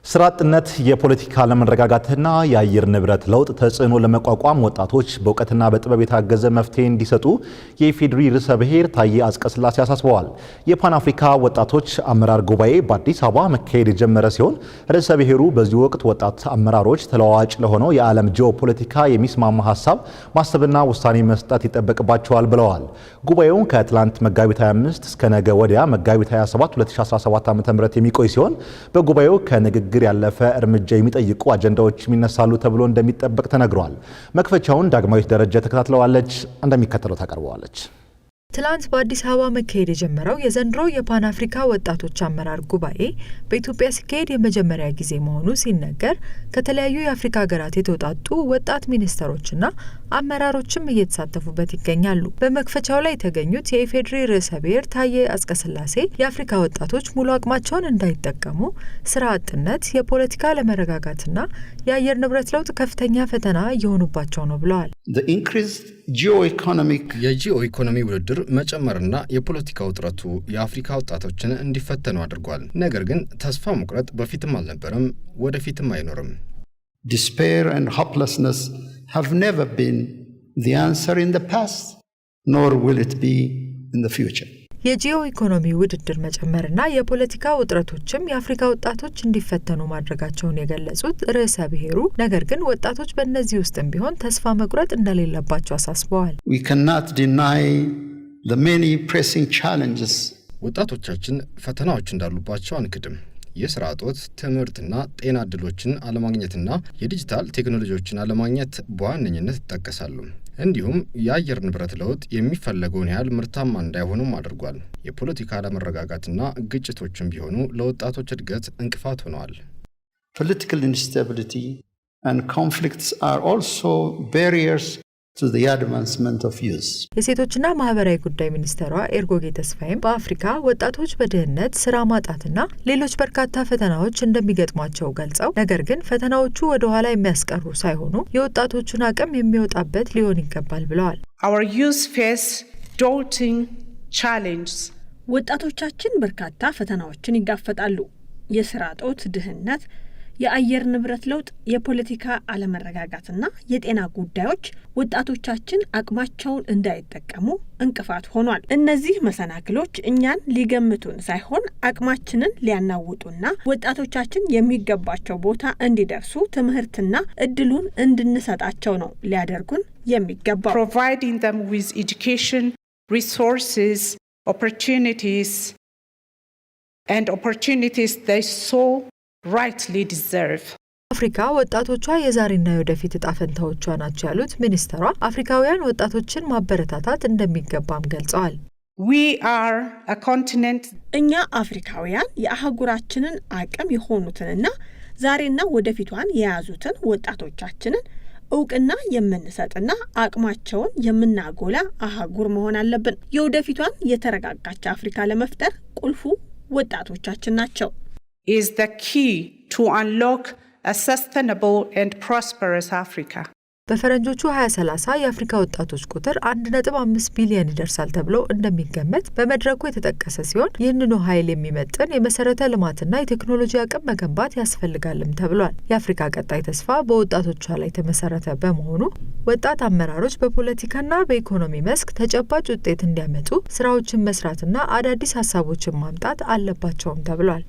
ስራ አጥነት የፖለቲካ ለመረጋጋትና የአየር ንብረት ለውጥ ተጽዕኖ ለመቋቋም ወጣቶች በእውቀትና በጥበብ የታገዘ መፍትሄ እንዲሰጡ የኢፌዴሪ ርዕሰ ብሔር ታዬ አጽቀሥላሴ አሳስበዋል። የፓን አፍሪካ ወጣቶች አመራር ጉባኤ በአዲስ አበባ መካሄድ የጀመረ ሲሆን ርዕሰ ብሔሩ በዚህ ወቅት ወጣት አመራሮች ተለዋዋጭ ለሆነው የዓለም ጂኦፖለቲካ የሚስማማ ሀሳብ ማሰብና ውሳኔ መስጠት ይጠበቅባቸዋል ብለዋል። ጉባኤውን ከትላንት መጋቢት 25 እስከ ነገ ወዲያ መጋቢት 27 2017 ዓ.ም የሚቆይ ሲሆን በጉባኤው ከንግግር ያለፈ እርምጃ የሚጠይቁ አጀንዳዎች ይነሳሉ ተብሎ እንደሚጠበቅ ተነግሯል። መክፈቻውን ዳግማዊት ደረጃ ተከታትለዋለች፣ እንደሚከተለው ታቀርበዋለች። ትላንት በአዲስ አበባ መካሄድ የጀመረው የዘንድሮ የፓን አፍሪካ ወጣቶች አመራር ጉባኤ በኢትዮጵያ ሲካሄድ የመጀመሪያ ጊዜ መሆኑ ሲነገር ከተለያዩ የአፍሪካ ሀገራት የተውጣጡ ወጣት ሚኒስትሮችና አመራሮችም እየተሳተፉበት ይገኛሉ። በመክፈቻው ላይ የተገኙት የኢፌዴሪ ርዕሰ ብሔር ታዬ አጽቀሥላሴ የአፍሪካ ወጣቶች ሙሉ አቅማቸውን እንዳይጠቀሙ ስራ አጥነት፣ የፖለቲካ አለመረጋጋትና የአየር ንብረት ለውጥ ከፍተኛ ፈተና እየሆኑባቸው ነው ብለዋል። የጂኦ ኢኮኖሚ ውድድር መጨመርና የፖለቲካ ውጥረቱ የአፍሪካ ወጣቶችን እንዲፈተኑ አድርጓል። ነገር ግን ተስፋ መቁረጥ በፊትም አልነበረም፣ ወደፊትም አይኖርም። Despair and hopelessness have never been the answer in the past, nor will it be in the future. የጂኦ ኢኮኖሚ ውድድር መጨመርና የፖለቲካ ውጥረቶችም የአፍሪካ ወጣቶች እንዲፈተኑ ማድረጋቸውን የገለጹት ርዕሰ ብሔሩ ነገር ግን ወጣቶች በእነዚህ ውስጥም ቢሆን ተስፋ መቁረጥ እንደሌለባቸው አሳስበዋል። We cannot deny the many pressing challenges. ወጣቶቻችን ፈተናዎች እንዳሉባቸው አንክድም። የስራ እጦት፣ ትምህርትና ጤና ዕድሎችን አለማግኘትና የዲጂታል ቴክኖሎጂዎችን አለማግኘት በዋነኝነት ይጠቀሳሉ። እንዲሁም የአየር ንብረት ለውጥ የሚፈለገውን ያህል ምርታማ እንዳይሆኑም አድርጓል። የፖለቲካ አለመረጋጋትና ግጭቶችም ቢሆኑ ለወጣቶች እድገት እንቅፋት ሆነዋል። Political instability and conflicts are also barriers to the advancement of youth. የሴቶችና ማህበራዊ ጉዳይ ሚኒስትሯ ኤርጎጌ ተስፋዬም በአፍሪካ ወጣቶች በድህነት፣ ስራ ማጣትና ሌሎች በርካታ ፈተናዎች እንደሚገጥሟቸው ገልጸው ነገር ግን ፈተናዎቹ ወደ ኋላ የሚያስቀሩ ሳይሆኑ የወጣቶቹን አቅም የሚወጣበት ሊሆን ይገባል ብለዋል። Our youth face daunting challenges. ወጣቶቻችን በርካታ ፈተናዎችን ይጋፈጣሉ። የስራ እጦት፣ ድህነት፣ የአየር ንብረት ለውጥ፣ የፖለቲካ አለመረጋጋትና የጤና ጉዳዮች ወጣቶቻችን አቅማቸውን እንዳይጠቀሙ እንቅፋት ሆኗል። እነዚህ መሰናክሎች እኛን ሊገምቱን ሳይሆን አቅማችንን ሊያናውጡና ወጣቶቻችን የሚገባቸው ቦታ እንዲደርሱ ትምህርትና እድሉን እንድንሰጣቸው ነው ሊያደርጉን የሚገባው። Providing them with education, resources, opportunities they so rightly deserve. አፍሪካ ወጣቶቿ የዛሬና የወደፊት እጣ ፈንታዎቿ ናቸው ያሉት ሚኒስትሯ አፍሪካውያን ወጣቶችን ማበረታታት እንደሚገባም ገልጸዋል። We are a continent. እኛ አፍሪካውያን የአህጉራችንን አቅም የሆኑትንና ዛሬና ወደፊቷን የያዙትን ወጣቶቻችንን እውቅና የምንሰጥና አቅማቸውን የምናጎላ አህጉር መሆን አለብን። የወደፊቷን የተረጋጋች አፍሪካ ለመፍጠር ቁልፉ ወጣቶቻችን ናቸው። Is the key to unlock a sustainable and prosperous Africa. በፈረንጆቹ 2030 የአፍሪካ ወጣቶች ቁጥር 1.5 ቢሊዮን ይደርሳል ተብሎ እንደሚገመት በመድረኩ የተጠቀሰ ሲሆን ይህንኑ ኃይል የሚመጥን የመሰረተ ልማትና የቴክኖሎጂ አቅም መገንባት ያስፈልጋልም ተብሏል። የአፍሪካ ቀጣይ ተስፋ በወጣቶቿ ላይ የተመሰረተ በመሆኑ ወጣት አመራሮች በፖለቲካና በኢኮኖሚ መስክ ተጨባጭ ውጤት እንዲያመጡ ስራዎችን መስራትና አዳዲስ ሀሳቦችን ማምጣት አለባቸውም ተብሏል።